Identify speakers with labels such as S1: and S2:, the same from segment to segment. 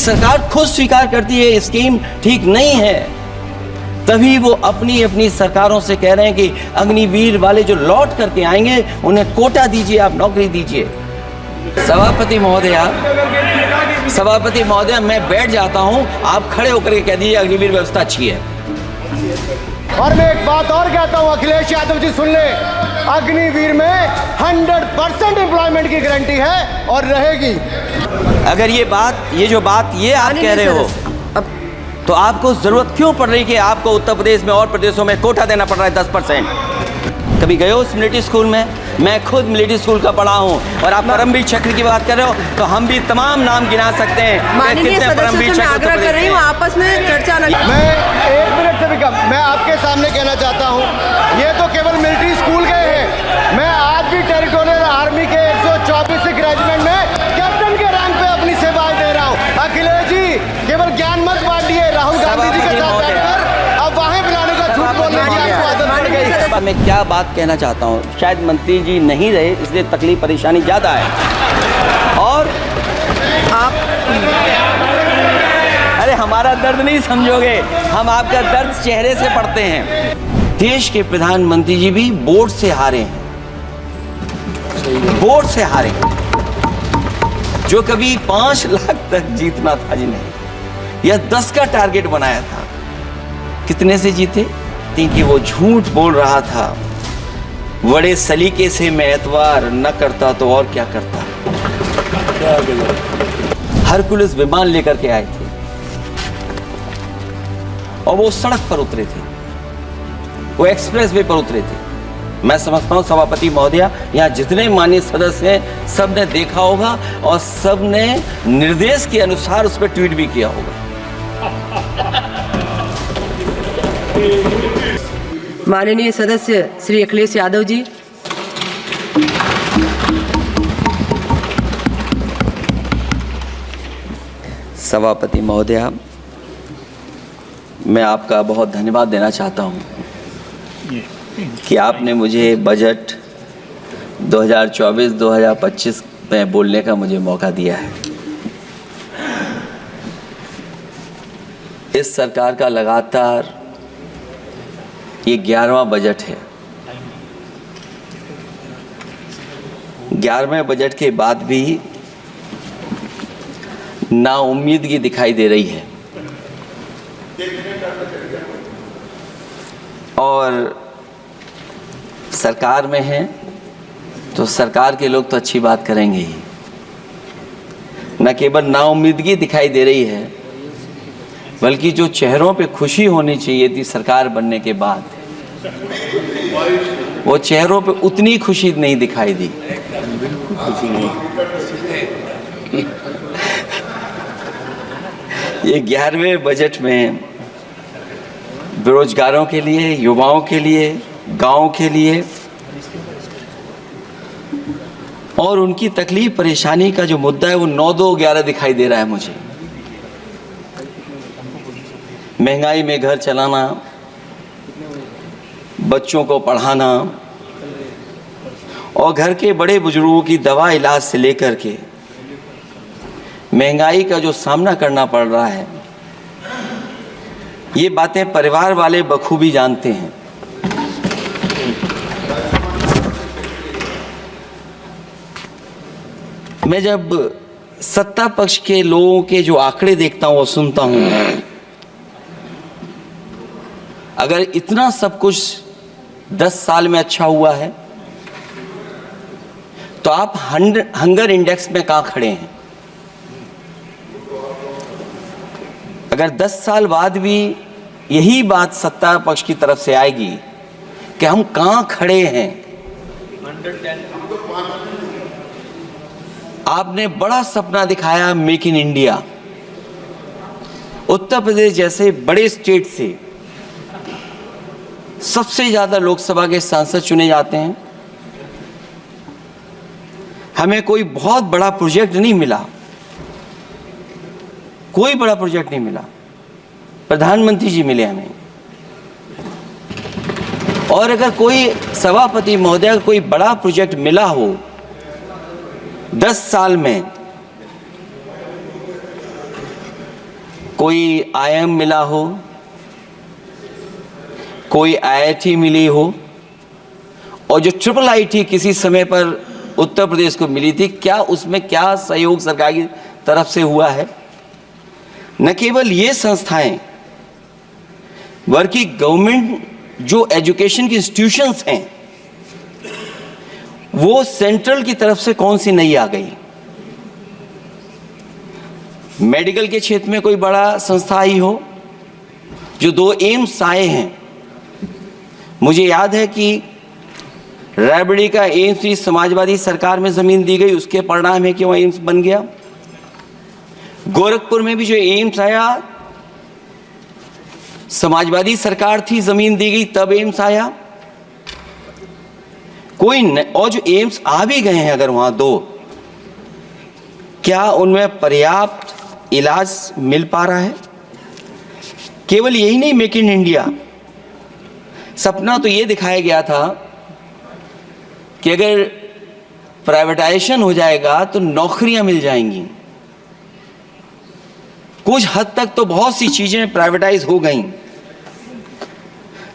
S1: सरकार खुद स्वीकार करती है स्कीम ठीक नहीं है, तभी वो अपनी अपनी सरकारों से कह रहे हैं कि अग्निवीर वाले जो लौट करके आएंगे उन्हें कोटा दीजिए, आप नौकरी दीजिए। सभापति महोदया मैं बैठ जाता हूं, आप खड़े होकर के कह दीजिए अग्निवीर व्यवस्था अच्छी है।
S2: और मैं एक बात और कहता हूं, अखिलेश यादव जी सुन ले, अग्निवीर में 100% एम्प्लॉयमेंट की गारंटी है और रहेगी।
S1: अगर ये जो बात आप कह रहे हो, तो आपको जरूरत क्यों पड़ रही कि आपको उत्तर प्रदेश में और प्रदेशों में कोटा देना पड़ रहा है 10%? कभी गए हो मिलिट्री स्कूल में? मैं खुद मिलिट्री स्कूल का पढ़ा हूँ। और आप परमवीर चक्र की बात कर रहे हो, तो हम भी तमाम नाम गिना सकते हैं।
S3: माननीय सदस्य से मैं आग्रह कर रही हूँ, आपस में चर्चा न।
S2: मैं 1 मिनट से भी कम मैं आपके सामने कहना चाहता हूँ, ये तो केवल मिलिट्री स्कूल गए हैं। मैं आज भी टेरिटोरियल आर्मी के 124 रेजिमेंट में कैप्टन के रैंक पे अपनी सेवाएं दे रहा हूँ। अखिलेश जी केवल ज्ञान मत बांटिए, राहुल गांधी जी के साथ बैठकर अब वाहे बुलाने का झूठ बोलने की आपको आदत पड़ गई।
S1: मैं क्या बात कहना चाहता हूँ, शायद मंत्री जी नहीं रहे इसलिए तकलीफ परेशानी ज्यादा है। और
S3: आप
S1: अरे हमारा दर्द नहीं समझोगे, हम आपका दर्द चेहरे से पढ़ते हैं। देश के प्रधानमंत्री जी भी वोट से हारे हैं, वोट से हारे हैं। जो कभी 5 लाख तक जीतना था जिन्हें, या 10 का टारगेट बनाया था, कितने से जीते? क्योंकि वो झूठ बोल रहा था, बड़े सलीके से मैं एतवार न करता तो और क्या करता। हरकुलिस विमान लेकर के आए थे और वो सड़क पर उतरे थे, वो एक्सप्रेस वे पर उतरे थे। मैं समझता हूं सभापति महोदया, यहाँ जितने माननीय सदस्य हैं सब ने देखा होगा और सब ने निर्देश के अनुसार उस पर ट्वीट भी किया होगा।
S3: माननीय सदस्य श्री अखिलेश यादव जी।
S1: सभापति महोदया, मैं आपका बहुत धन्यवाद देना चाहता हूं कि आपने मुझे बजट 2024-2025 में बोलने का मुझे मौका दिया है। इस सरकार का लगातार ये 11वां बजट है। 11वें बजट के बाद भी नाउम्मीदगी दिखाई दे रही है और सरकार में है तो सरकार के लोग तो अच्छी बात करेंगे ही, न केवल नाउम्मीदगी दिखाई दे रही है बल्कि जो चेहरों पे खुशी होनी चाहिए थी सरकार बनने के बाद, वो चेहरों पे उतनी खुशी नहीं दिखाई दी। बिल्कुल खुशी नहीं। ये 11वें बजट में बेरोजगारों के लिए, युवाओं के लिए, गांव के लिए और उनकी तकलीफ परेशानी का जो मुद्दा है वो 9-2-11 दिखाई दे रहा है मुझे। महंगाई में घर चलाना, बच्चों को पढ़ाना और घर के बड़े बुजुर्गों की दवा इलाज से लेकर के महंगाई का जो सामना करना पड़ रहा है, ये बातें परिवार वाले बखूबी जानते हैं। मैं जब सत्ता पक्ष के लोगों के जो आंकड़े देखता हूं और सुनता हूं, अगर इतना सब कुछ 10 साल में अच्छा हुआ है तो आप हंगर इंडेक्स में कहां खड़े हैं? अगर 10 साल बाद भी यही बात सत्ता पक्ष की तरफ से आएगी कि हम कहां खड़े हैं। आपने बड़ा सपना दिखाया make in India. Uttar Pradesh जैसे बड़े स्टेट से सबसे ज्यादा लोकसभा के सांसद चुने जाते हैं। हमें कोई बहुत बड़ा प्रोजेक्ट नहीं मिला, कोई बड़ा प्रोजेक्ट नहीं मिला, प्रधानमंत्री जी मिले हमें। और अगर कोई सभापति महोदय कोई बड़ा प्रोजेक्ट मिला हो 10 साल में कोई IIM मिला हो, कोई IIT मिली हो, और जो IIIT किसी समय पर उत्तर प्रदेश को मिली थी, क्या उसमें क्या सहयोग सरकार की तरफ से हुआ है? न केवल ये संस्थाएं, बल्कि गवर्नमेंट जो एजुकेशन की इंस्टीट्यूशंस हैं, वो सेंट्रल की तरफ से कौन सी नई आ गई? मेडिकल के क्षेत्र में कोई बड़ा संस्था ही हो, जो 2 एम्स आए हैं। मुझे याद है कि रायबरेली का एम्स भी समाजवादी सरकार में जमीन दी गई, उसके परिणाम है कि वह एम्स बन गया। गोरखपुर में भी जो एम्स आया, समाजवादी सरकार थी, जमीन दी गई, तब एम्स आया। और जो एम्स आ भी गए हैं अगर वहां 2, क्या उनमें पर्याप्त इलाज मिल पा रहा है? केवल यही नहीं, मेक इन इंडिया सपना तो ये दिखाया गया था कि अगर प्राइवेटाइजेशन हो जाएगा तो नौकरियां मिल जाएंगी। कुछ हद तक तो बहुत सी चीजें प्राइवेटाइज हो गई,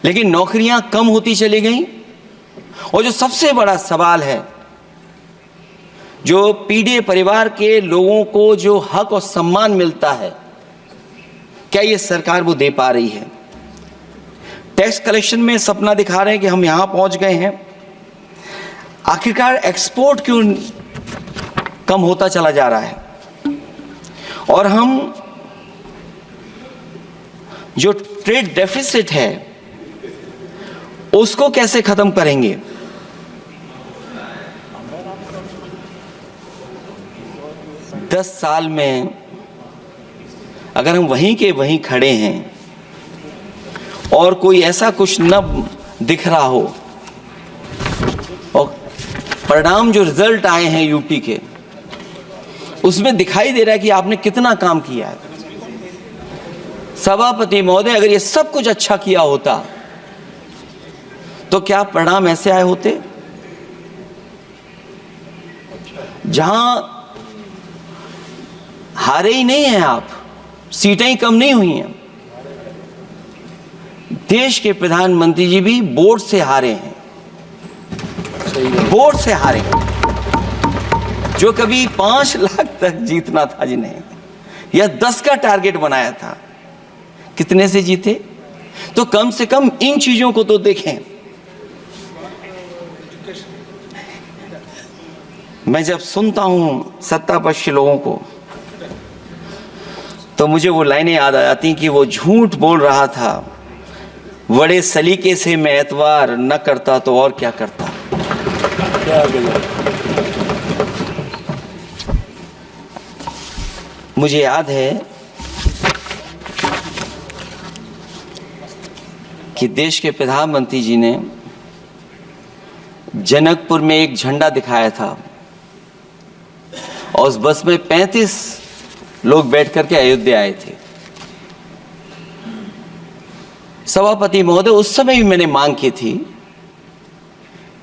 S1: लेकिन नौकरियां कम होती चली गई। और जो सबसे बड़ा सवाल है, जो पीड़ित परिवार के लोगों को जो हक और सम्मान मिलता है, क्या ये सरकार वो दे पा रही है? टैक्स कलेक्शन में सपना दिखा रहे हैं कि हम यहां पहुंच गए हैं। आखिरकार एक्सपोर्ट क्यों कम होता चला जा रहा है? और हम जो ट्रेड डेफिसिट है उसको कैसे खत्म करेंगे? दस साल में अगर हम वहीं के वहीं खड़े हैं और कोई ऐसा कुछ न दिख रहा हो, और परिणाम जो रिजल्ट आए हैं यूपी के, उसमें दिखाई दे रहा है कि आपने कितना काम किया है। सभापति महोदय, अगर ये सब कुछ अच्छा किया होता तो क्या परिणाम ऐसे आए होते? जहां हारे ही नहीं हैं आप, सीटें ही कम नहीं हुई हैं। देश के प्रधानमंत्री जी भी वोट से हारे हैं, वोट से हारे हैं। जो कभी 5 लाख तक जीतना था जिन्हें, या 10 का टारगेट बनाया था, कितने से जीते? तो कम से कम इन चीजों को तो देखें। मैं जब सुनता हूं सत्तापक्ष लोगों को, तो मुझे वो लाइनें याद आ जाती कि वो झूठ बोल रहा था, बड़े सलीके से मैं एतवार न करता तो और क्या करता। मुझे याद है कि देश के प्रधानमंत्री जी ने जनकपुर में एक झंडा दिखाया था, और उस बस में 35 लोग बैठ करके अयोध्या आए थे। सभापति महोदय, उस समय भी मैंने मांग की थी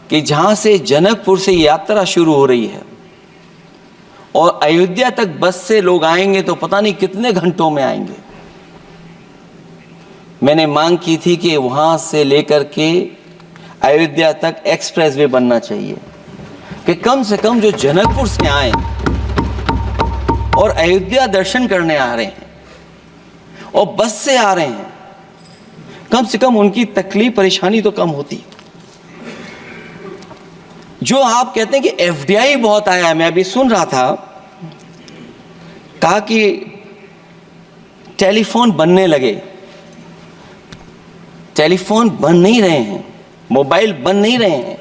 S1: कि जहां से जनकपुर से यात्रा शुरू हो रही है और अयोध्या तक बस से लोग आएंगे तो पता नहीं कितने घंटों में आएंगे। मैंने मांग की थी कि वहां से लेकर के अयोध्या तक एक्सप्रेस वे बनना चाहिए, कि कम से कम जो जनकपुर से आए और अयोध्या दर्शन करने आ रहे हैं और बस से आ रहे हैं, कम से कम उनकी तकलीफ परेशानी तो कम होती। जो आप कहते हैं कि एफडीआई बहुत आया है, मैं अभी सुन रहा था, कहा कि टेलीफोन बनने लगे। टेलीफोन बन नहीं रहे हैं, मोबाइल बन नहीं रहे हैं।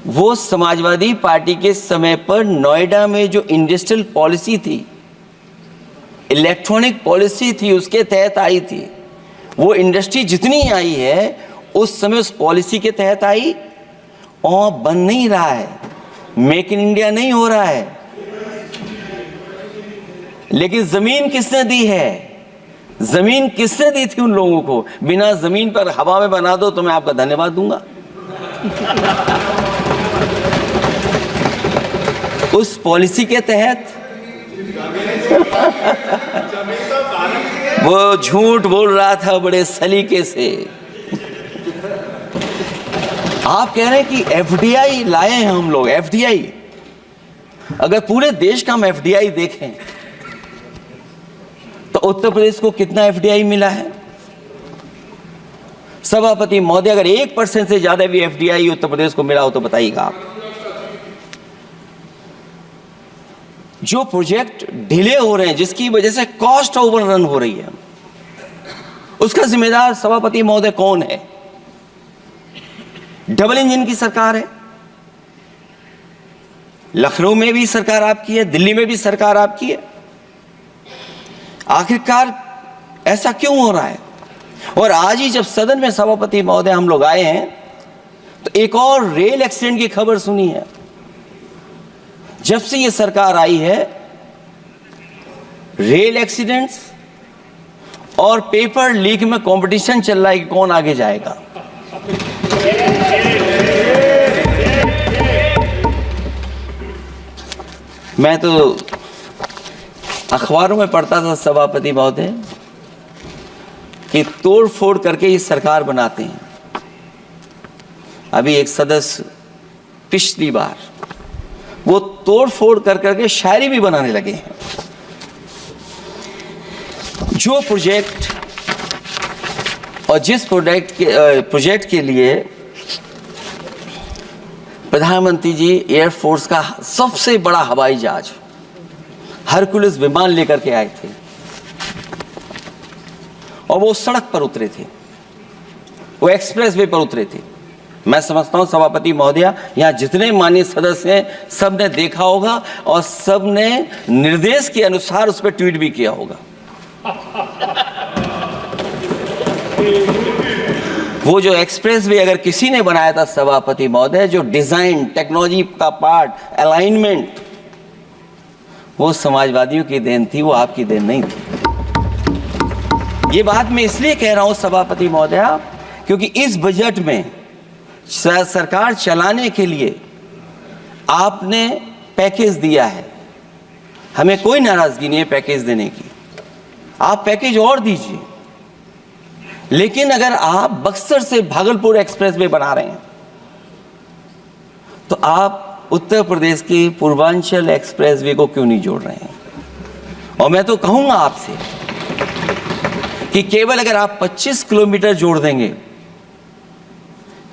S1: वो समाजवादी पार्टी के समय पर नोएडा में जो इंडस्ट्रियल पॉलिसी थी, इलेक्ट्रॉनिक पॉलिसी थी, उसके तहत आई थी। वो इंडस्ट्री जितनी आई है उस समय उस पॉलिसी के तहत आई, और बन नहीं रहा है, मेक इन इंडिया नहीं हो रहा है। लेकिन जमीन किसने दी है? जमीन किसने दी थी उन लोगों को? बिना जमीन पर हवा में बना दो तो मैं आपका धन्यवाद दूंगा। उस पॉलिसी के तहत वो झूठ बोल रहा था बड़े सलीके से। आप कह रहे हैं कि एफडीआई लाए हैं हम लोग। एफडीआई, अगर पूरे देश का हम एफडीआई देखें तो उत्तर प्रदेश को कितना एफडीआई मिला है? सभापति महोदय, अगर 1% से ज्यादा भी एफडीआई उत्तर प्रदेश को मिला हो तो बताइएगा आप। जो प्रोजेक्ट डिले हो रहे हैं, जिसकी वजह से कॉस्ट ओवररन हो रही है, उसका जिम्मेदार सभापति महोदय कौन है? डबल इंजन की सरकार है। लखनऊ में भी सरकार आपकी है, दिल्ली में भी सरकार आपकी है। आखिरकार ऐसा क्यों हो रहा है? और आज ही जब सदन में सभापति महोदय हम लोग आए हैं तो एक और रेल एक्सीडेंट की खबर सुनी है। जब से ये सरकार आई है, रेल एक्सीडेंट्स और पेपर लीक में कंपटीशन चल रहा है कि कौन आगे जाएगा। मैं तो अखबारों में पढ़ता था सभापति महोदय कि तोड़ फोड़ करके ये सरकार बनाते हैं। अभी एक सदस्य पिछली बार वो तोड़ फोड़ कर करके शायरी भी बनाने लगे हैं। जो प्रोजेक्ट और जिस प्रोजेक्ट के लिए प्रधानमंत्री जी एयरफोर्स का सबसे बड़ा हवाई जहाज हरकुलिस विमान लेकर के आए थे और वो सड़क पर उतरे थे, वो एक्सप्रेस वे पर उतरे थे। मैं समझता हूं सभापति महोदया, यहां जितने माननीय सदस्य हैं सब ने देखा होगा और सब ने निर्देश के अनुसार उस पर ट्वीट भी किया होगा। वो जो एक्सप्रेस वे अगर किसी ने बनाया था सभापति महोदय, जो डिजाइन, टेक्नोलॉजी का पार्ट, अलाइनमेंट, वो समाजवादियों की देन थी, वो आपकी देन नहीं थी। ये बात मैं इसलिए कह रहा हूं सभापति महोदया क्योंकि इस बजट में सरकार चलाने के लिए आपने पैकेज दिया है। हमें कोई नाराजगी नहीं है पैकेज देने की, आप पैकेज और दीजिए। लेकिन अगर आप बक्सर से भागलपुर एक्सप्रेस वे बना रहे हैं तो आप उत्तर प्रदेश की पूर्वांचल एक्सप्रेस वे को क्यों नहीं जोड़ रहे हैं? और मैं तो कहूंगा आपसे कि केवल अगर आप 25 किलोमीटर जोड़ देंगे,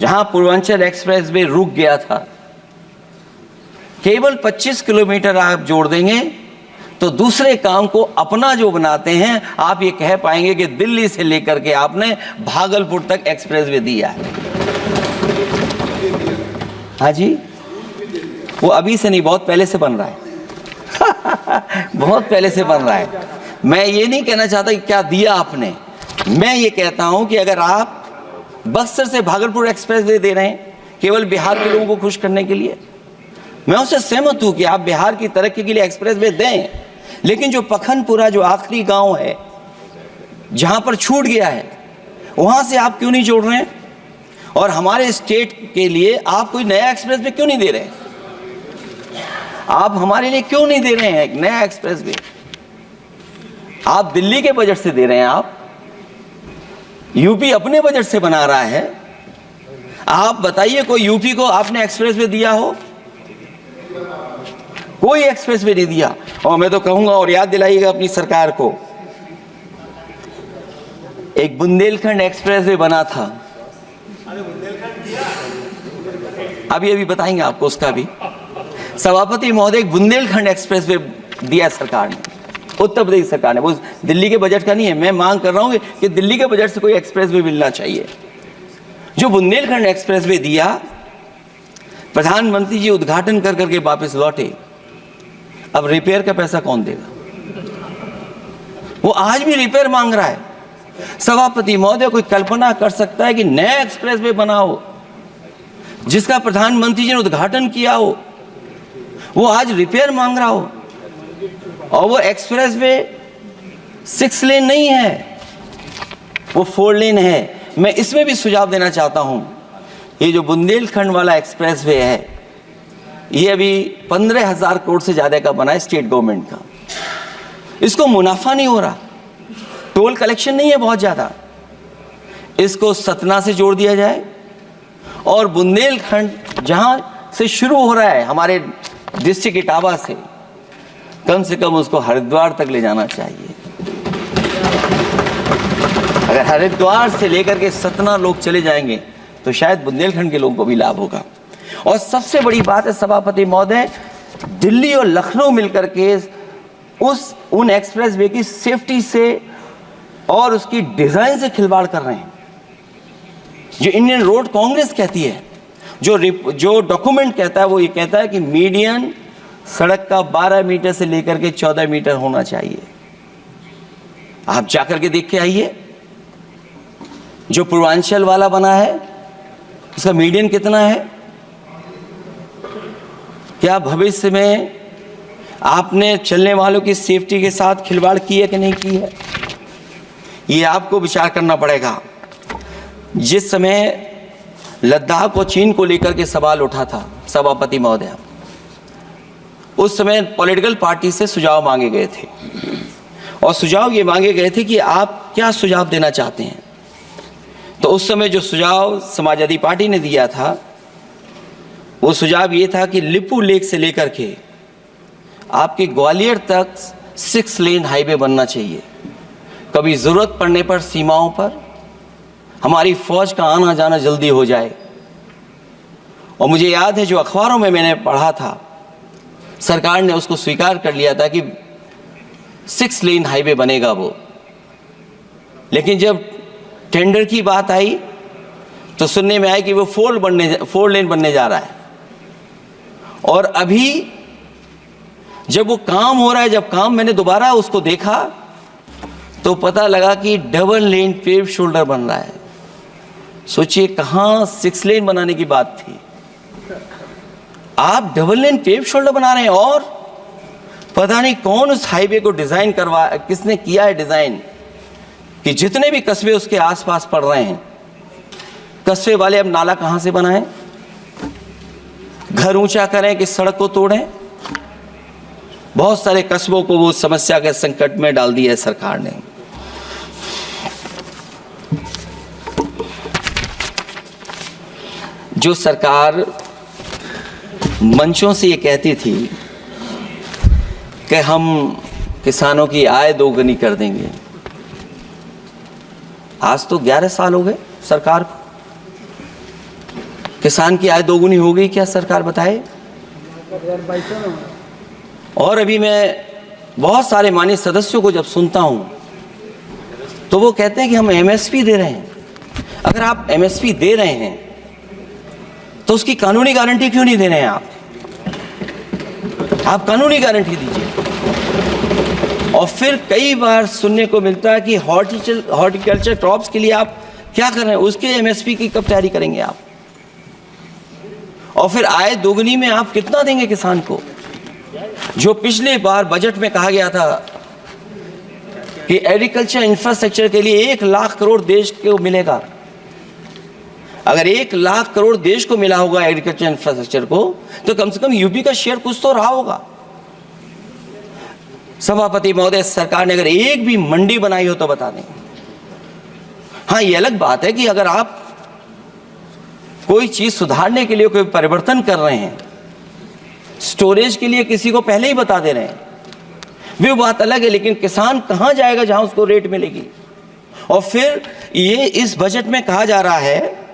S1: जहां पूर्वांचल एक्सप्रेस वे रुक गया था, केवल 25 किलोमीटर आप जोड़ देंगे तो दूसरे काम को अपना जो बनाते हैं, आप ये कह पाएंगे कि दिल्ली से लेकर के आपने भागलपुर तक एक्सप्रेस वे दिया है। हाँ जी, वो अभी से नहीं, बहुत पहले से बन रहा है। बहुत पहले से बन रहा है। मैं ये नहीं कहना चाहता कि क्या दिया आपने, मैं ये कहता हूं कि अगर आप बक्सर से भागलपुर एक्सप्रेस वे दे रहे हैं केवल बिहार के लोगों को खुश करने के लिए, मैं उससे सहमत हूं कि आप बिहार की तरक्की के लिए एक्सप्रेस वे दें, लेकिन जो पखनपुरा, जो आखिरी गांव है जहां पर छूट गया है, वहां से आप क्यों नहीं जोड़ रहे हैं? और हमारे स्टेट के लिए आप कोई नया एक्सप्रेस वे क्यों नहीं दे रहे हैं? आप हमारे लिए क्यों नहीं दे रहे हैं एक नया एक्सप्रेस वे? आप दिल्ली के बजट से दे रहे हैं, आप यूपी अपने बजट से बना रहा है। आप बताइए कोई यूपी को आपने एक्सप्रेस वे दिया हो? कोई एक्सप्रेस वे नहीं दिया। और मैं तो कहूंगा, और याद दिलाइएगा अपनी सरकार को, एक बुंदेलखंड एक्सप्रेस वे बना था, अभी बताएंगे आपको उसका भी। सभापति महोदय, एक बुंदेलखंड एक्सप्रेस वे दिया सरकार ने, उत्तर प्रदेश सरकार ने। वो दिल्ली के बजट का नहीं है। मैं मांग कर रहा हूं कि दिल्ली के बजट से कोई एक्सप्रेस वे मिलना चाहिए। जो बुंदेलखंड एक्सप्रेस वे दिया, प्रधानमंत्री जी उद्घाटन कर करके वापस लौटे। अब रिपेयर का पैसा कौन देगा? वो आज भी रिपेयर मांग रहा है। सभापति महोदय, कोई कल्पना कर सकता है कि नया एक्सप्रेस वे बना हो जिसका प्रधानमंत्री जी ने उद्घाटन किया हो, वो आज रिपेयर मांग रहा हो? और वो एक्सप्रेस वे 6 लेन नहीं है, वो 4 लेन है। मैं इसमें भी सुझाव देना चाहता हूं, ये जो बुंदेलखंड वाला एक्सप्रेस वे है, ये अभी 15,000 करोड़ से ज्यादा का बना है स्टेट गवर्नमेंट का। इसको मुनाफा नहीं हो रहा। टोल कलेक्शन नहीं है बहुत ज़्यादा, इसको सतना से जोड़ दिया जाए और बुंदेलखंड जहाँ से शुरू हो रहा है हमारे डिस्ट्रिक्ट इटावा से, कम से कम उसको हरिद्वार तक ले जाना चाहिए। अगर हरिद्वार से लेकर के सतना लोग चले जाएंगे तो शायद बुंदेलखंड के लोगों को भी लाभ होगा। और सबसे बड़ी बात है सभापति महोदय, दिल्ली और लखनऊ मिलकर के उन एक्सप्रेस वे की सेफ्टी से और उसकी डिजाइन से खिलवाड़ कर रहे हैं। जो इंडियन रोड कांग्रेस कहती है, जो डॉक्यूमेंट कहता है, वो ये कहता है कि मीडियन सड़क का 12 मीटर से लेकर के 14 मीटर होना चाहिए। आप जाकर के देख के आइए, जो पूर्वांचल वाला बना है उसका मीडियन कितना है? क्या भविष्य में आपने चलने वालों की सेफ्टी के साथ खिलवाड़ की है कि नहीं की है? ये आपको विचार करना पड़ेगा। जिस समय लद्दाख और चीन को लेकर के सवाल उठा था सभापति महोदय, उस समय पॉलिटिकल पार्टी से सुझाव मांगे गए थे और सुझाव ये मांगे गए थे कि आप क्या सुझाव देना चाहते हैं। तो उस समय जो सुझाव समाजवादी पार्टी ने दिया था, वो सुझाव ये था कि लिपू लेक से लेकर के आपके ग्वालियर तक 6 लेन हाईवे बनना चाहिए। कभी ज़रूरत पड़ने पर सीमाओं पर हमारी फौज का आना जाना जल्दी हो जाए। और मुझे याद है, जो अखबारों में मैंने पढ़ा था, सरकार ने उसको स्वीकार कर लिया था कि 6 लेन हाईवे बनेगा वो। लेकिन जब टेंडर की बात आई तो सुनने में आया कि वो 4 लेन बनने जा रहा है। और अभी जब वो काम हो रहा है, जब काम मैंने दोबारा उसको देखा तो पता लगा कि डबल लेन पेव शोल्डर बन रहा है। सोचिए, कहाँ 6 लेन बनाने की बात थी, आप डबल लेन पेव शोल्डर बना रहे हैं। और पता नहीं कौन उस हाईवे को डिजाइन किसने किया है डिजाइन, कि जितने भी कस्बे उसके आसपास पड़ रहे हैं, कस्बे वाले अब नाला कहां से बनाएं, घर ऊंचा करें कि सड़क को तोड़ें। बहुत सारे कस्बों को वो समस्या के संकट में डाल दिया है सरकार ने। जो सरकार मंचों से ये कहती थी कि हम किसानों की आय दोगुनी कर देंगे, आज तो 11 साल हो गए सरकार को। किसान की आय दोगुनी हो गई क्या सरकार बताए? और अभी मैं बहुत सारे माननीय सदस्यों को जब सुनता हूं तो वो कहते हैं कि हम एमएसपी दे रहे हैं। अगर आप एमएसपी दे रहे हैं तो उसकी कानूनी गारंटी क्यों नहीं दे रहे हैं? आप कानूनी गारंटी दीजिए। और फिर कई बार सुनने को मिलता है कि हॉर्टिकल्चर क्रॉप्स के लिए आप क्या कर रहे हैं, उसके एमएसपी की कब तैयारी करेंगे आप? और फिर आय दोगुनी में आप कितना देंगे किसान को? जो पिछले बार बजट में कहा गया था कि एग्रीकल्चर इंफ्रास्ट्रक्चर के लिए 1 लाख करोड़ देश को मिलेगा। अगर 1 लाख करोड़ देश को मिला होगा एग्रीकल्चर इंफ्रास्ट्रक्चर को, तो कम से कम यूपी का शेयर कुछ तो रहा होगा। सभापति महोदय, सरकार ने अगर एक भी मंडी बनाई हो तो बता दें। हाँ, ये अलग बात है कि अगर आप कोई चीज सुधारने के लिए कोई परिवर्तन कर रहे हैं, स्टोरेज के लिए किसी को पहले ही बता दे रहे हैं, वो बात अलग है। लेकिन किसान कहां जाएगा जहां उसको रेट मिलेगी? और फिर ये इस बजट में कहा जा रहा है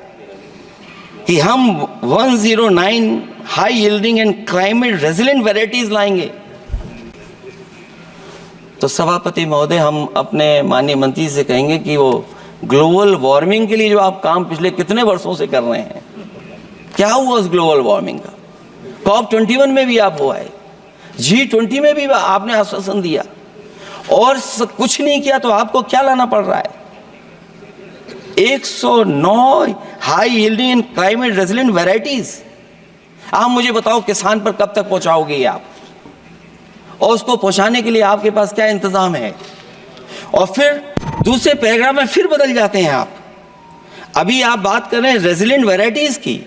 S1: कि हम 109 high yielding and climate resilient varieties लाएंगे। तो सभापति महोदय, हम अपने माननीय मंत्री से कहेंगे कि वो ग्लोबल वार्मिंग के लिए जो आप काम पिछले कितने वर्षों से कर रहे हैं, क्या हुआ उस ग्लोबल वार्मिंग का? COP21 में भी आप हुआ है, G20 में भी आपने आश्वासन दिया और कुछ नहीं किया, तो आपको क्या लाना पड़ रहा है? 109 high yielding and climate resilient varieties. आप मुझे बताओ, किसान पर कब तक पहुंचाओगे आप? और उसको पहुंचाने के लिए आपके पास क्या इंतजाम है? और फिर दूसरे पैराग्राफ में फिर बदल जाते हैं आप। अभी आप बात कर रहे हैं रेजिलेंट वैरायटीज की,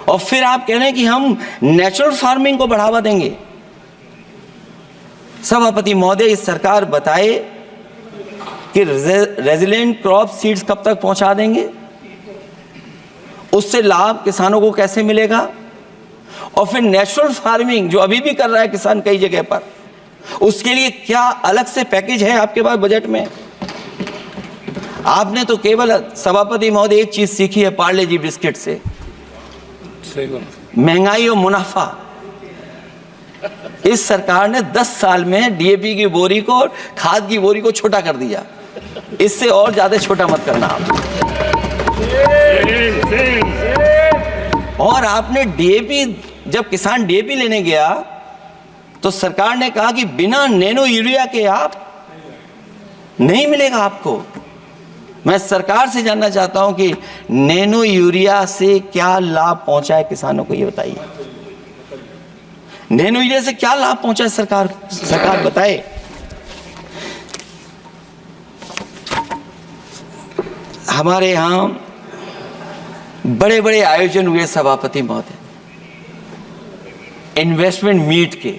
S1: और फिर आप कह रहे हैं कि हम नेचुरल फार्मिंग को बढ़ावा देंगे। सभापति महोदय, इस सरकार बताए कि रेजिलेंट क्रॉप सीड्स कब तक पहुंचा देंगे, उससे लाभ किसानों को कैसे मिलेगा, और फिर नेचुरल फार्मिंग जो अभी भी कर रहा है किसान कई जगह पर, उसके लिए क्या अलग से पैकेज है आपके पास बजट में। आपने तो केवल सभापति महोदय एक चीज सीखी है पार्ले जी बिस्किट से, महंगाई और मुनाफा। इस सरकार ने 10 साल में डीएपी की बोरी को, खाद की बोरी को छोटा कर दिया। इससे और ज्यादा छोटा मत करना आप। और आपने डीएपी, जब किसान डीएपी लेने गया तो सरकार ने कहा कि बिना नैनो यूरिया के आप नहीं मिलेगा आपको। मैं सरकार से जानना चाहता हूं कि नैनो यूरिया से क्या लाभ पहुंचा है किसानों को, ये बताइए। नैनो यूरिया से क्या लाभ पहुंचा है सरकार बताए। हमारे यहां बड़े बड़े आयोजन हुए सभापति महोदय, इन्वेस्टमेंट मीट के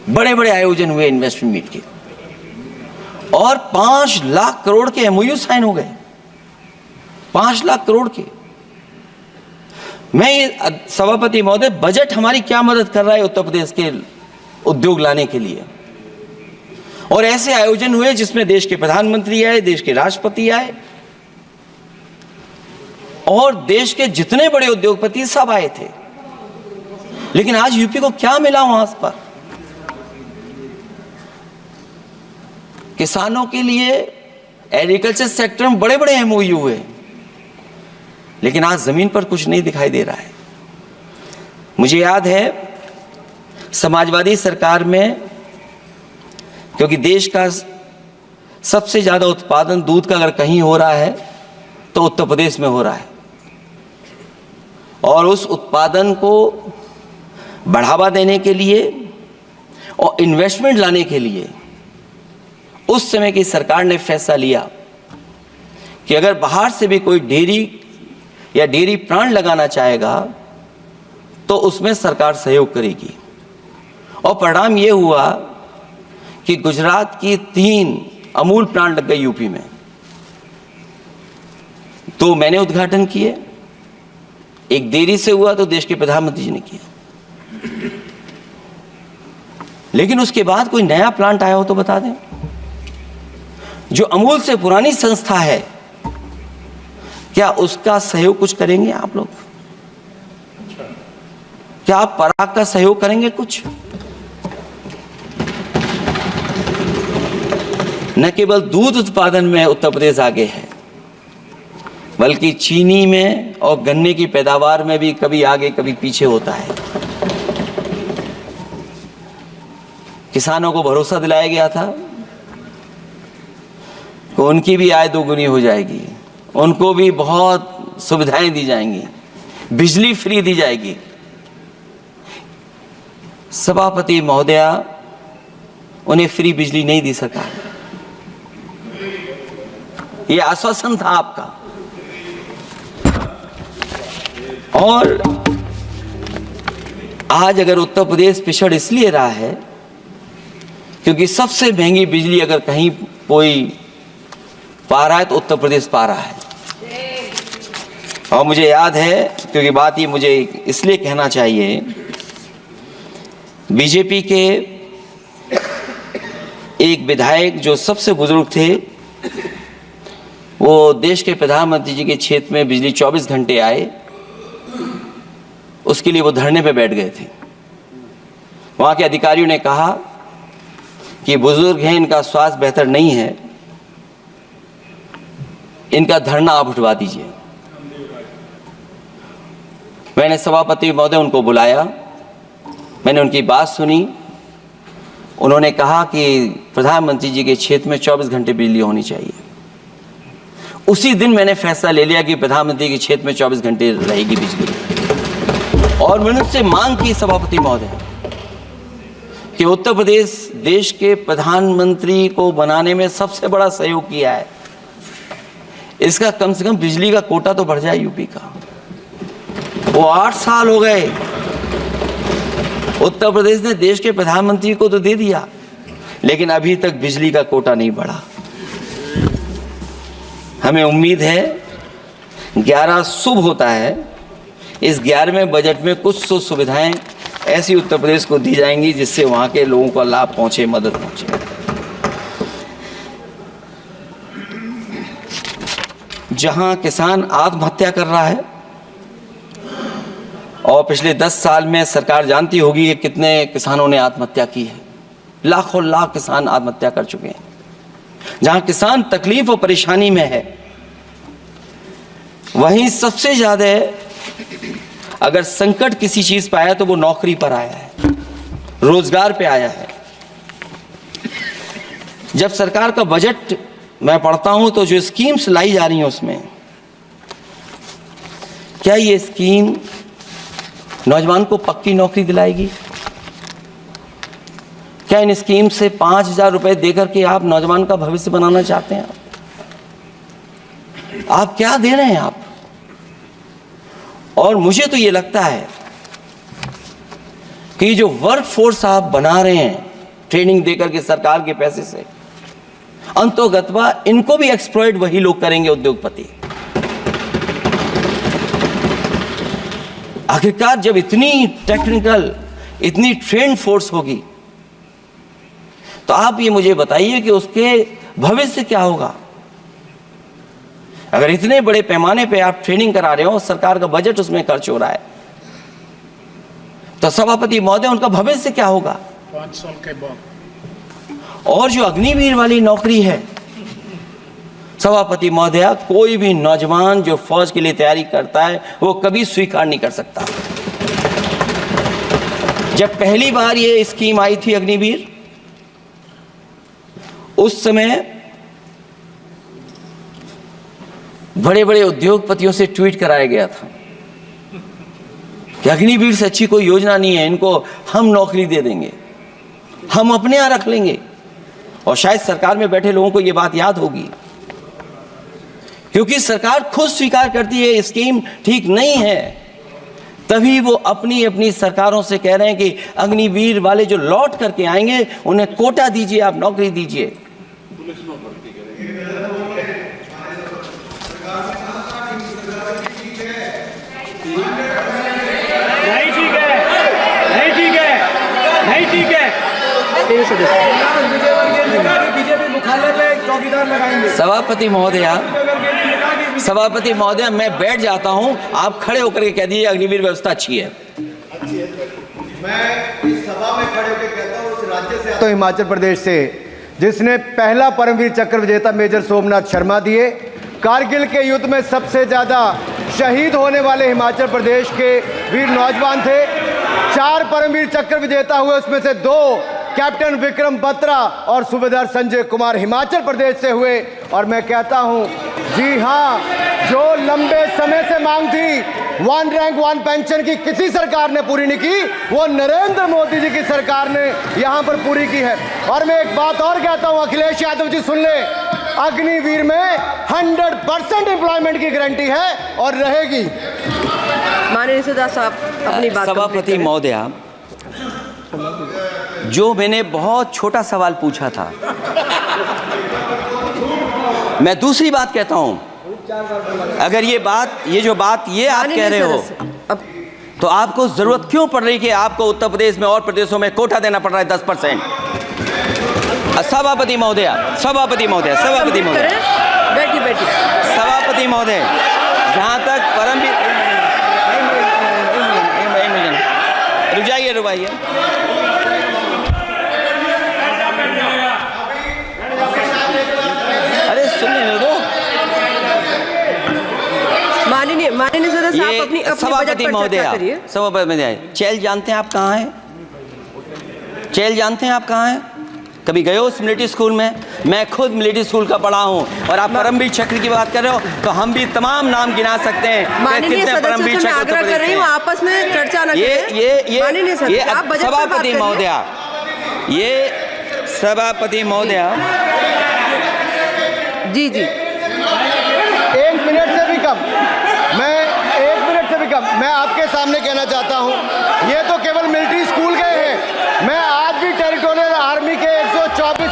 S1: बड़े बड़े आयोजन हुए इन्वेस्टमेंट मीट के, और 5 लाख करोड़ के एमओयू साइन हो गए, 5 लाख करोड़ के। मैं ये सभापति महोदय, बजट हमारी क्या मदद कर रहा है उत्तर प्रदेश के उद्योग लाने के लिए। और ऐसे आयोजन हुए जिसमें देश के प्रधानमंत्री आए, देश के राष्ट्रपति आए, और देश के जितने बड़े उद्योगपति सब आए थे। लेकिन आज यूपी को क्या मिला वहां पर? किसानों के लिए एग्रीकल्चर सेक्टर में बड़े बड़े एमओयू हुए, लेकिन आज जमीन पर कुछ नहीं दिखाई दे रहा है। मुझे याद है समाजवादी सरकार में, क्योंकि देश का सबसे ज्यादा उत्पादन दूध का अगर कहीं हो रहा है तो उत्तर प्रदेश में हो रहा है, और उस उत्पादन को बढ़ावा देने के लिए और इन्वेस्टमेंट लाने के लिए उस समय की सरकार ने फैसला लिया कि अगर बाहर से भी कोई डेयरी या डेयरी प्लांट लगाना चाहेगा तो उसमें सरकार सहयोग करेगी। और परिणाम यह हुआ कि गुजरात की 3 अमूल प्लांट लग गए यूपी में। तो मैंने उद्घाटन किए, एक डेयरी से हुआ तो देश के प्रधानमंत्री जी ने किया। लेकिन उसके बाद कोई नया प्लांट आया हो तो बता दें। जो अमूल से पुरानी संस्था है, क्या उसका सहयोग कुछ करेंगे आप लोग? क्या आप पराग का सहयोग करेंगे कुछ? न केवल दूध उत्पादन में उत्तर प्रदेश आगे है, बल्कि चीनी में और गन्ने की पैदावार में भी कभी आगे कभी पीछे होता है। किसानों को भरोसा दिलाया गया था कि उनकी भी आय दोगुनी हो जाएगी, उनको भी बहुत सुविधाएं दी जाएंगी, बिजली फ्री दी जाएगी। सभापति महोदया, उन्हें फ्री बिजली नहीं दी सरकार। ये आश्वासन था आपका। और आज अगर उत्तर प्रदेश पिछड़ इसलिए रहा है क्योंकि सबसे महंगी बिजली अगर कहीं कोई पा रहा है तो उत्तर प्रदेश पा रहा है। और मुझे याद है, क्योंकि बात ये मुझे इसलिए कहना चाहिए, बीजेपी के एक विधायक जो सबसे बुजुर्ग थे, वो देश के प्रधानमंत्री जी के क्षेत्र में बिजली 24 घंटे आए, उसके लिए वो धरने पे बैठ गए थे। वहां के अधिकारियों ने कहा कि बुजुर्ग हैं, इनका स्वास्थ्य बेहतर नहीं है, इनका धरना आप उठवा दीजिए। मैंने सभापति महोदय उनको बुलाया, मैंने उनकी बात सुनी। उन्होंने कहा कि प्रधानमंत्री जी के क्षेत्र में 24 घंटे बिजली होनी चाहिए। उसी दिन मैंने फैसला ले लिया कि प्रधानमंत्री के क्षेत्र में 24 घंटे रहेगी बिजली। और मैंने उससे मांग की सभापति महोदय कि उत्तर प्रदेश देश के प्रधानमंत्री को बनाने में सबसे बड़ा सहयोग किया है, इसका कम से कम बिजली का कोटा तो बढ़ जाए यूपी का। वो 8 साल हो गए, उत्तर प्रदेश ने देश के प्रधानमंत्री को तो दे दिया, लेकिन अभी तक बिजली का कोटा नहीं बढ़ा। हमें उम्मीद है 11 शुभ होता है, इस 11वें बजट में कुछ तो सुविधाएं ऐसी उत्तर प्रदेश को दी जाएंगी जिससे वहां के लोगों को लाभ पहुंचे, मदद पहुंचे। जहां किसान आत्महत्या कर रहा है और पिछले 10 साल में सरकार जानती होगी कि कितने किसानों ने आत्महत्या की है, लाखों लाख किसान आत्महत्या कर चुके हैं। जहां किसान तकलीफ और परेशानी में है, वहीं सबसे ज्यादा अगर संकट किसी चीज पर आया तो वो नौकरी पर आया है, रोजगार पे आया है। जब सरकार का बजट मैं पढ़ता हूं तो जो स्कीम्स लाई जा रही हैं उसमें क्या ये स्कीम नौजवान को पक्की नौकरी दिलाएगी? क्या इन स्कीम से 5,000 रुपए देकर के आप नौजवान का भविष्य बनाना चाहते हैं? आप क्या दे रहे हैं आप? और मुझे तो ये लगता है कि जो वर्क फोर्स आप बना रहे हैं ट्रेनिंग देकर के सरकार के पैसे से, अंतोगत्वा इनको भी एक्सप्लॉइट वही लोग करेंगे, उद्योगपति। आखिरकार जब इतनी टेक्निकल, इतनी ट्रेन फोर्स होगी तो आप ये मुझे बताइए कि उसके भविष्य क्या होगा। अगर इतने बड़े पैमाने पे आप ट्रेनिंग करा रहे हो, सरकार का बजट उसमें खर्च हो रहा है, तो सभापति महोदय उनका भविष्य क्या होगा
S4: 5 साल के बाद?
S1: और जो अग्निवीर वाली नौकरी है सभापति महोदया, कोई भी नौजवान जो फौज के लिए तैयारी करता है वो कभी स्वीकार नहीं कर सकता। जब पहली बार ये स्कीम आई थी अग्निवीर, उस समय बड़े बड़े उद्योगपतियों से ट्वीट कराया गया था कि अग्निवीर से अच्छी कोई योजना नहीं है, इनको हम नौकरी दे देंगे, हम अपने यहां रख लेंगे। और शायद सरकार में बैठे लोगों को यह बात याद होगी, क्योंकि सरकार खुद स्वीकार करती है स्कीम ठीक नहीं है, तभी वो अपनी अपनी सरकारों से कह रहे हैं कि अग्निवीर वाले जो लौट करके आएंगे उन्हें कोटा दीजिए, आप नौकरी दीजिए।
S4: नहीं ठीक है, नहीं ठीक है, नहीं ठीक है।
S2: बीजेपी मुख्यालय पे चौकीदार लगाएंगे।
S1: सभापति महोदय मैं बैठ जाता हूं, आप खड़े होकर के कह दीजिए अग्निवीर व्यवस्था अच्छी है।
S2: मैं इस सभा में खड़े होकर कहता हूं, उस राज्य से तो हिमाचल प्रदेश से जिसने पहला परमवीर चक्र विजेता मेजर सोमनाथ शर्मा दिए, कारगिल के युद्ध में सबसे ज्यादा शहीद होने वाले हिमाचल प्रदेश के वीर नौजवान थे। 4 परमवीर चक्र विजेता हुए, उसमें से 2 कैप्टन विक्रम बत्रा और सूबेदार संजय कुमार हिमाचल प्रदेश से हुए। और मैं कहता हूं, जी हां, जो लंबे समय से मांग थी 1 रैंक 1 पेंशन की किसी सरकार ने पूरी नहीं की, वो नरेंद्र मोदी जी की सरकार ने यहां पर पूरी की है। और मैं एक बात और कहता हूं, अखिलेश यादव जी सुन ले, अग्निवीर में 100% एम्प्लॉयमेंट की गारंटी है और रहेगी।
S3: माननीय सदस्य साहब अपनी बात
S1: सभापति महोदया, जो मैंने बहुत छोटा सवाल पूछा था, मैं दूसरी बात कहता हूं। अगर ये जो बात आप कह रहे हो, तो आपको जरूरत क्यों पड़ रही कि आपको उत्तर प्रदेश में और प्रदेशों में कोटा देना पड़ रहा है 10%? सभापति महोदय,
S3: बैठिए।
S1: सभापति महोदय, जहां तक परमवीर, रुक जाइए। अरे सुनने दो।
S3: माननीय सदस्य आप अपनी
S1: सभापति महोदय, चैल जानते हैं आप कहाँ हैं? चैल जानते हैं आप कहाँ हैं? कभी गए हो उस मिलिट्री स्कूल में? मैं खुद मिलिट्री स्कूल का पढ़ा हूँ। और आप परमवीर चक्र की बात कर रहे हो तो हम भी तमाम नाम गिना सकते हैं।
S3: माननीय सदस्य से मैं आग्रह कर रही हूँ, आपस में चर्चा न करें।
S1: ये सभापति महोदया,
S3: जी
S2: 1 मिनट से भी कम, मैं आपके सामने कहना चाहता हूं, ये तो केवल मिलिट्री स्कूल गए हैं। मैं आज भी टेरिटोरियल आर्मी के 124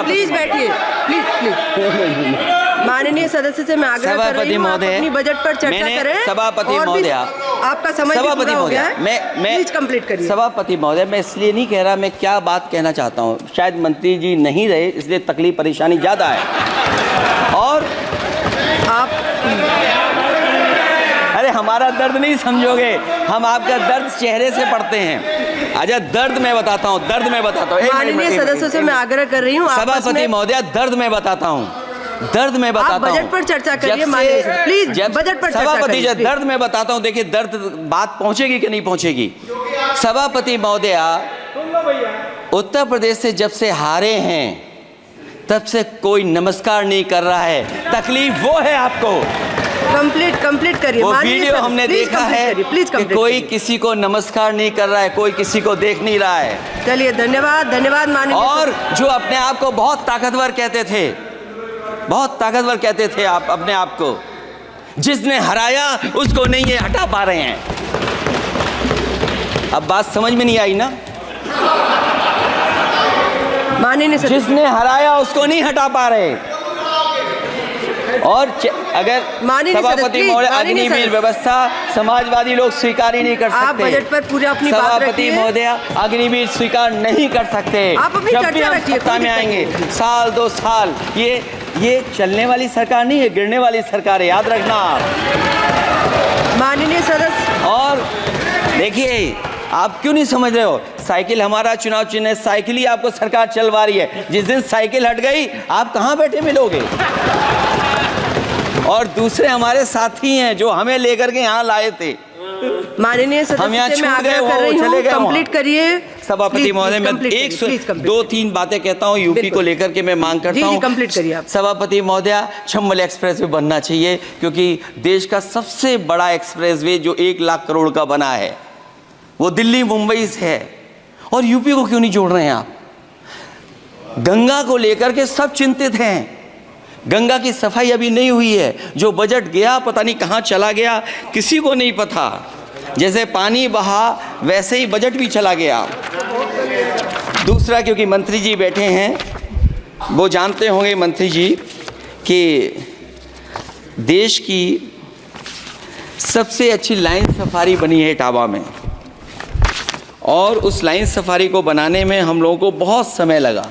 S3: प्लीज बैठिए, प्लीज प्लीज। माननीय सदस्य से मैं आग्रह कर रही हूँ, आप अपनी बजट पर चर्चा करें।
S1: सभापति
S3: और
S1: महोदय,
S3: आपका समय भी पूरा हो गया है,
S1: मैं
S3: प्लीज कंप्लीट करिए।
S1: सभापति महोदय, मैं इसलिए नहीं कह रहा, मैं क्या बात कहना चाहता हूँ, शायद मंत्री जी नहीं रहे इसलिए तकलीफ परेशानी ज़्यादा है। और
S3: आप
S1: अरे हमारा दर्द नहीं समझोगे, हम आपका दर्द चेहरे से पढ़ते हैं। अच्छा दर्द मैं बताता हूँ, दर्द मैं बताता हूँ।
S3: माननीय सदस्यों से मैं आग्रह कर रही हूँ,
S1: सभापति महोदय, दर्द मैं बताता हूँ, दर्द मैं बताता हूँ।
S3: बजट पर चर्चा करिए माननीय, प्लीज बजट पर चर्चा
S1: सभापति जी,
S3: करिए।
S1: दर्द मैं बताता हूँ, देखिए दर्द बात पहुंचेगी कि नहीं पहुंचेगी। सभापति महोदय, उत्तर प्रदेश से जब से हारे हैं तब से कोई नमस्कार नहीं कर रहा है, तकलीफ वो है आपको।
S3: कंप्लीट करिए।
S1: वो वीडियो हमने देखा है कि कोई किसी को नमस्कार नहीं कर रहा है, कोई किसी को देख नहीं रहा है।
S3: चलिए, धन्यवाद माननीय।
S1: और जो अपने आप को बहुत ताकतवर कहते थे, बहुत ताकतवर कहते थे आप अपने आप को, जिसने हराया उसको नहीं ये हटा पा रहे हैं। अब बात समझ में नहीं आई ना?
S3: माननीय
S1: जिसने हराया उसको नहीं हटा पा रहे। और अगर सभापति महोदय, अग्निवीर व्यवस्था समाजवादी लोग स्वीकार ही नहीं कर सकते।
S3: आप बजट पर पूरा अपनी बात रखिए।
S1: सभापति महोदय, अग्निवीर स्वीकार नहीं कर सकते।
S3: आप अपनी
S1: जब भी
S3: चर्चा
S1: हम
S3: रखिए,
S1: सत्ता में आएंगे, साल 2 साल, ये चलने वाली सरकार नहीं है, गिरने वाली सरकार है, याद रखना आप।
S3: माननीय सदस्य,
S1: और देखिए आप क्यों नहीं समझ रहे हो, साइकिल हमारा चुनाव चिन्ह है, साइकिल ही आपको सरकार चलवा रही है। जिस दिन साइकिल हट गई आप कहाँ बैठे मिलोगे। और दूसरे हमारे साथी हैं जो हमें लेकर के यहाँ लाए थे।
S3: माननीय सदस्य से मैं आग्रह कर रही हूँ, कंप्लीट करिए।
S1: सभापति महोदय, मैं 1-2-3 बातें कहता हूँ यूपी को लेकर के, मैं मांग करता हूँ।
S3: कंप्लीट करिए आप।
S1: सभापति महोदय, चंबल एक्सप्रेस वे बनना चाहिए, क्योंकि देश का सबसे बड़ा एक्सप्रेस वे जो 1 लाख करोड़ का बना है वो दिल्ली मुंबई से है। और यूपी को क्यों नहीं जोड़ रहे हैं आप? गंगा को लेकर के सब चिंतित हैं, गंगा की सफाई अभी नहीं हुई है। जो बजट गया पता नहीं कहाँ चला गया, किसी को नहीं पता। जैसे पानी बहा वैसे ही बजट भी चला गया। दूसरा, क्योंकि मंत्री जी बैठे हैं, वो जानते होंगे मंत्री जी कि देश की सबसे अच्छी लाइन सफारी बनी है इटावा में, और उस लाइन सफारी को बनाने में हम लोगों को बहुत समय लगा,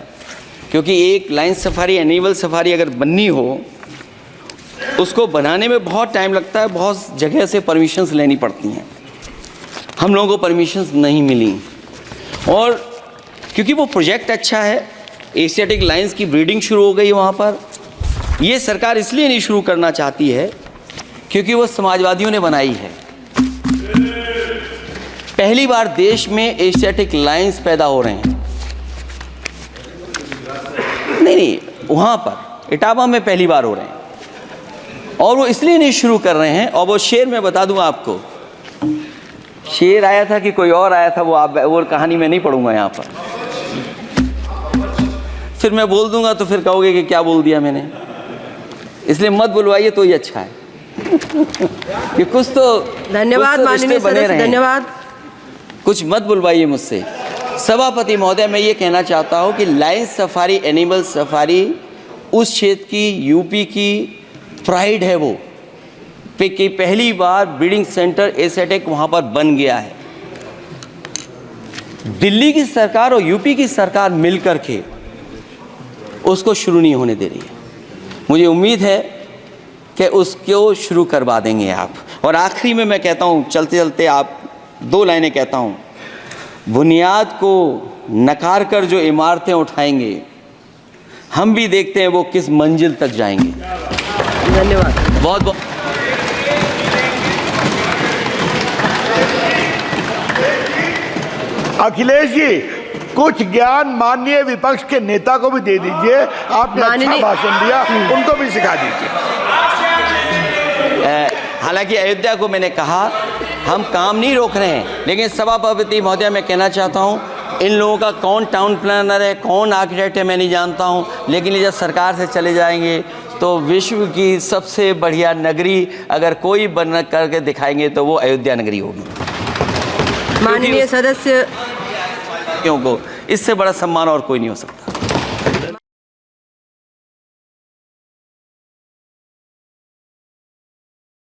S1: क्योंकि एक लाइन सफारी, एनिमल सफारी अगर बननी हो उसको बनाने में बहुत टाइम लगता है, बहुत जगह से परमिशंस लेनी पड़ती हैं। हम लोगों को परमिशंस नहीं मिली, और क्योंकि वो प्रोजेक्ट अच्छा है, एशियाटिक लाइन्स की ब्रीडिंग शुरू हो गई वहाँ पर। ये सरकार इसलिए नहीं शुरू करना चाहती है क्योंकि वो समाजवादियों ने बनाई है। पहली बार देश में एशियाटिक लाइन्स पैदा हो रहे हैं। नहीं, वहाँ पर इटावा में पहली बार हो रहे हैं, और वो इसलिए नहीं शुरू कर रहे हैं। और वो शेर मैं बता दूंगा आपको, शेर आया था कि कोई और आया था, वो कहानी मैं नहीं पढ़ूंगा यहाँ पर, फिर मैं बोल दूंगा तो फिर कहोगे कि क्या बोल दिया मैंने, इसलिए मत बुलवाइए तो ही अच्छा है। कि कुछ तो
S3: धन्यवाद माननीय सदस्य, धन्यवाद।
S1: कुछ मत बुलवाइए मुझसे। सभापति महोदय, मैं ये कहना चाहता हूँ कि लाइन सफारी, एनिमल सफारी उस क्षेत्र की, यूपी की प्राइड है वो, कि पहली बार ब्रीडिंग सेंटर एशियाटिक वहाँ पर बन गया है। दिल्ली की सरकार और यूपी की सरकार मिलकर के उसको शुरू नहीं होने दे रही है। मुझे उम्मीद है कि उसको शुरू करवा देंगे आप। और आखिरी में मैं कहता हूँ, चलते चलते आप 2 लाइनें कहता हूँ। बुनियाद को नकार कर जो इमारतें उठाएंगे, हम भी देखते हैं वो किस मंजिल तक जाएंगे।
S3: धन्यवाद।
S1: बहुत बहुत
S5: अखिलेश जी, कुछ ज्ञान माननीय विपक्ष के नेता को भी दे दीजिए। आपने अच्छा भाषण दिया, उनको भी सिखा दीजिए।
S1: हालांकि अयोध्या को मैंने कहा हम काम नहीं रोक रहे हैं, लेकिन सभापति महोदय मैं कहना चाहता हूं, इन लोगों का कौन टाउन प्लानर है, कौन आर्किटेक्ट है, मैं नहीं जानता हूं, लेकिन ये जब सरकार से चले जाएंगे तो विश्व की सबसे बढ़िया नगरी अगर कोई बन करके दिखाएंगे तो वो अयोध्या नगरी होगी।
S3: माननीय सदस्य,
S1: क्योंकि इससे बड़ा सम्मान और कोई नहीं हो सकता।